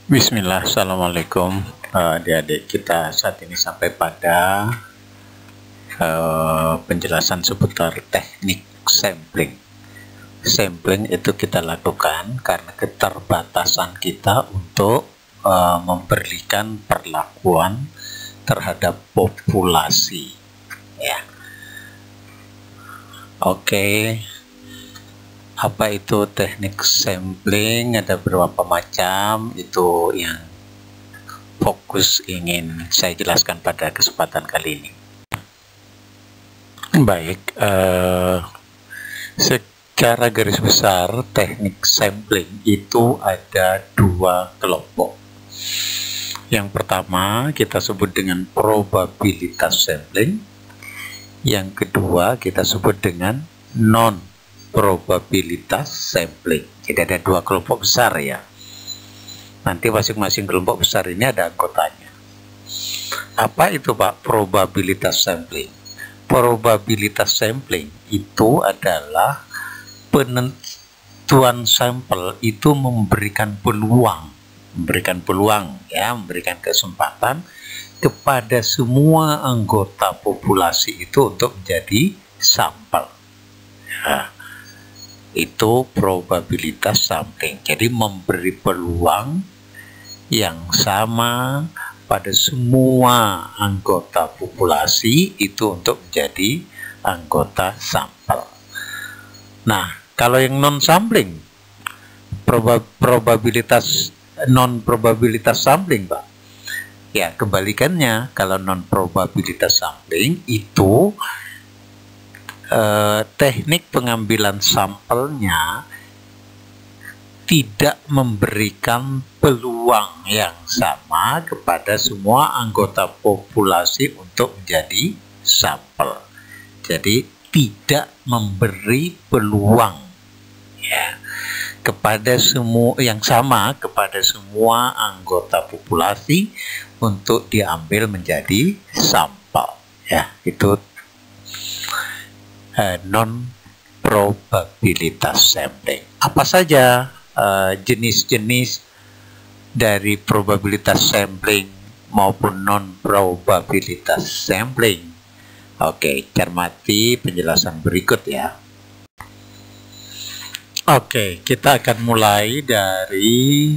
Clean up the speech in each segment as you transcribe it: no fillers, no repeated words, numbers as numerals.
Bismillah, Assalamualaikum. Adik-adik kita saat ini sampai pada penjelasan seputar teknik sampling. Sampling itu kita lakukan karena keterbatasan kita untuk memberikan perlakuan terhadap populasi. Ya, oke. Apa itu teknik sampling? Ada beberapa macam, itu yang fokus ingin saya jelaskan pada kesempatan kali ini. Baik, secara garis besar teknik sampling itu ada dua kelompok. Yang pertama kita sebut dengan probabilitas sampling, yang kedua kita sebut dengan non probabilitas sampling. Jadi ada dua kelompok besar ya. Nanti masing-masing kelompok besar ini ada anggotanya. Apa itu Pak probabilitas sampling? Probabilitas sampling itu adalah penentuan sampel itu memberikan peluang ya, memberikan kesempatan kepada semua anggota populasi itu untuk menjadi sampel. Ya, itu probabilitas sampling. Jadi memberi peluang yang sama pada semua anggota populasi itu untuk menjadi anggota sampel. Nah, kalau yang non sampling, probabilitas non probabilitas sampling, Pak. Ya, kebalikannya. Kalau non probabilitas sampling itu teknik pengambilan sampelnya tidak memberikan peluang yang sama kepada semua anggota populasi untuk menjadi sampel. Jadi tidak memberi peluang ya kepada semua yang sama kepada semua anggota populasi untuk diambil menjadi sampel. Ya, itu non probabilitas sampling. Apa saja jenis-jenis dari probabilitas sampling maupun non probabilitas sampling? Oke, cermati penjelasan berikut ya. Oke, kita akan mulai dari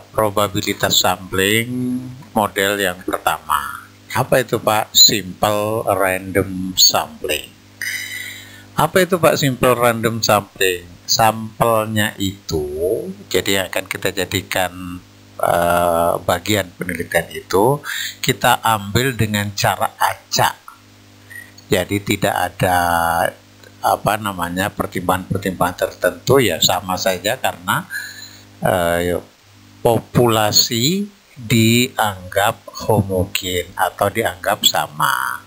probabilitas sampling model yang pertama. Apa itu Pak? Simple random sampling. Apa itu Pak simple random sampling? Sampelnya itu, jadi yang akan kita jadikan bagian penelitian itu, kita ambil dengan cara acak. Jadi tidak ada pertimbangan tertentu, ya sama saja karena populasi dianggap homogen atau dianggap sama.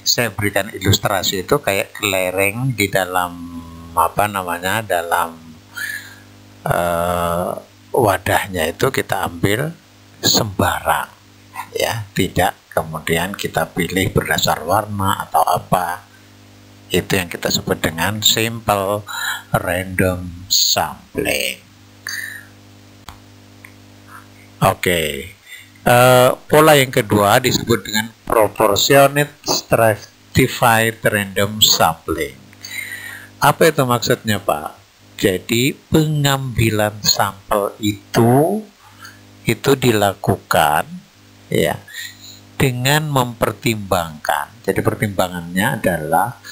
Saya berikan ilustrasi itu kayak kelereng di dalam dalam wadahnya itu kita ambil sembarang ya, tidak kemudian kita pilih berdasar warna atau apa. Itu yang kita sebut dengan simple random sampling. Oke. Pola yang kedua disebut dengan proportionate stratified random sampling. Apa itu maksudnya Pak? Jadi pengambilan sampel itu dilakukan ya dengan mempertimbangkan. Jadi pertimbangannya adalah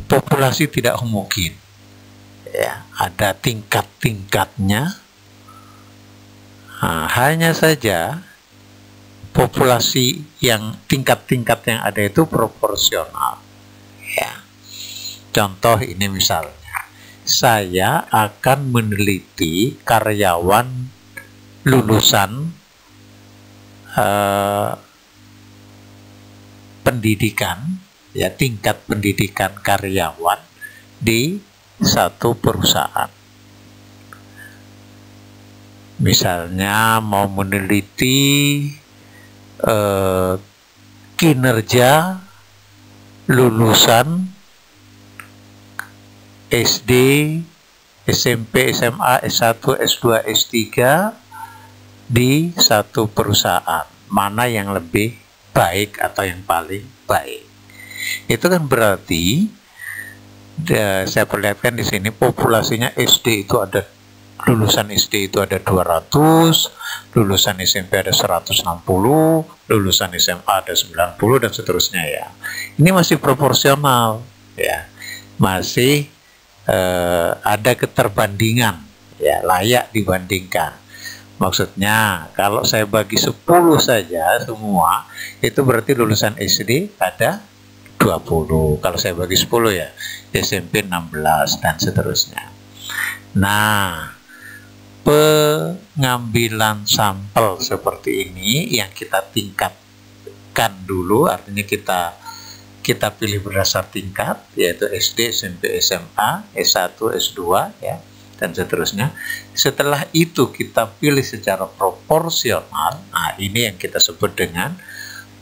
populasi tidak homogen. Ya, ada tingkat-tingkatnya. Nah, hanya saja populasi yang tingkat-tingkat yang ada itu proporsional. Ya. Contoh ini misalnya, saya akan meneliti karyawan lulusan pendidikan, ya tingkat pendidikan karyawan di satu perusahaan. Misalnya mau meneliti kinerja lulusan SD, SMP, SMA, S1, S2, S3 di satu perusahaan, mana yang lebih baik atau yang paling baik. Itu kan berarti saya perlihatkan di sini populasinya SD itu ada, lulusan SD itu ada 200, lulusan SMP ada 160, lulusan SMA ada 90 dan seterusnya ya. Ini masih proporsional ya. Masih ada keterbandingan ya, layak dibandingkan. Maksudnya kalau saya bagi 10 saja semua, itu berarti lulusan SD ada 20. Kalau saya bagi 10 ya, SMP 16 dan seterusnya. Nah, pengambilan sampel seperti ini yang kita tingkatkan dulu, artinya kita pilih berdasar tingkat, yaitu SD, SMP, SMA, S1, S2 ya, dan seterusnya. Setelah itu kita pilih secara proporsional. Nah, ini yang kita sebut dengan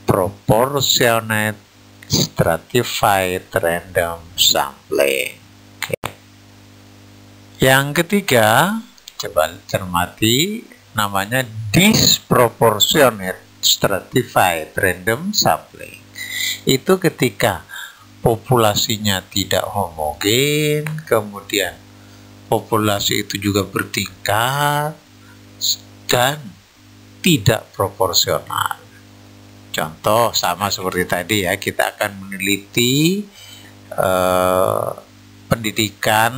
proportionate stratified random sampling. Yang ketiga, coba cermati, namanya disproportionate stratified random sampling. Itu ketika populasinya tidak homogen, kemudian populasi itu juga bertingkat dan tidak proporsional. Contoh sama seperti tadi ya, kita akan meneliti pendidikan,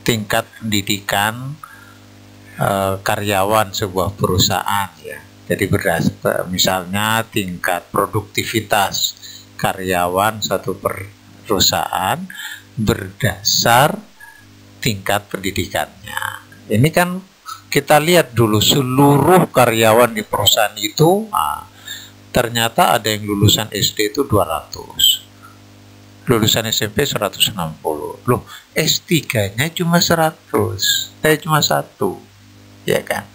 tingkat pendidikan karyawan sebuah perusahaan ya. Jadi berdasar misalnya tingkat produktivitas karyawan satu perusahaan berdasar tingkat pendidikannya. Ini kan kita lihat dulu seluruh karyawan di perusahaan itu, ternyata ada yang lulusan SD itu 200, lulusan SMP 160. Loh, S3-nya cuma 100, cuma 1, ya kan?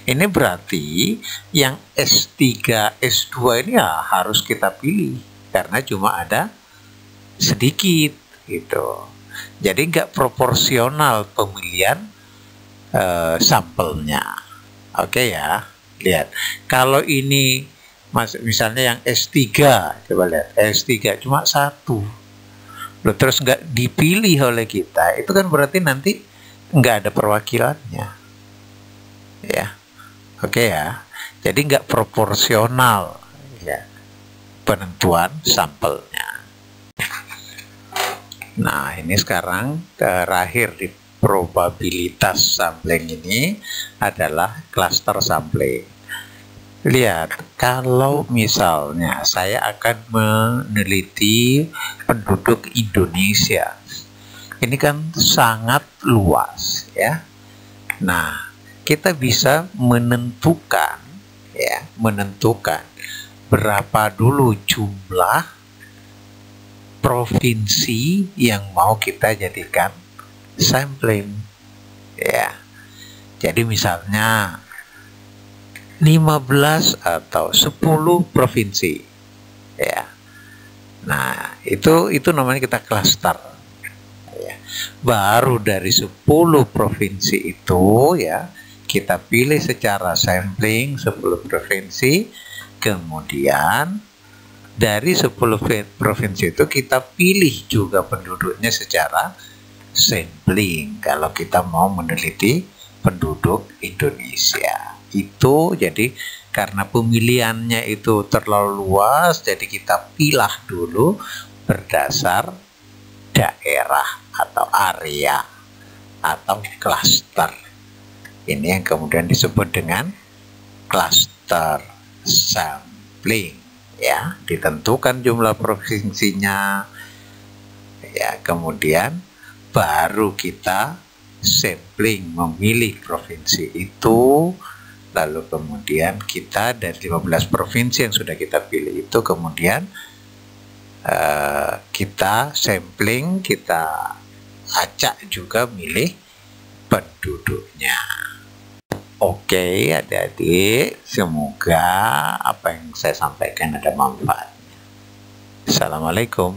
Ini berarti yang S3, S2 ini ya harus kita pilih karena cuma ada sedikit gitu. Jadi nggak proporsional pemilihan sampelnya. Oke ya, lihat. Kalau ini misalnya yang S3, coba lihat, S3 cuma 1. Loh, terus nggak dipilih oleh kita, itu kan berarti nanti nggak ada perwakilannya. Ya, oke ya. Jadi nggak proporsional ya penentuan sampelnya. Nah, ini sekarang terakhir di probabilitas sampling ini adalah cluster sampling. Lihat, kalau misalnya saya akan meneliti penduduk Indonesia, ini kan sangat luas ya. Nah, kita bisa menentukan berapa dulu jumlah provinsi yang mau kita jadikan sampling ya. Jadi misalnya 15 atau 10 provinsi ya. Nah, itu namanya kita cluster ya. Baru dari 10 provinsi itu ya, kita pilih secara sampling 10 provinsi, kemudian dari 10 provinsi itu kita pilih juga penduduknya secara sampling kalau kita mau meneliti penduduk Indonesia. Itu jadi karena pemilihannya itu terlalu luas, jadi kita pilih dulu berdasar daerah atau area atau cluster. Ini yang kemudian disebut dengan cluster sampling. Ya, ditentukan jumlah provinsinya ya, kemudian baru kita sampling, memilih provinsi itu, lalu kemudian kita dari 15 provinsi yang sudah kita pilih itu kemudian kita sampling, kita acak juga milih penduduknya. Oke, adik-adik, semoga apa yang saya sampaikan ada manfaatnya. Assalamualaikum.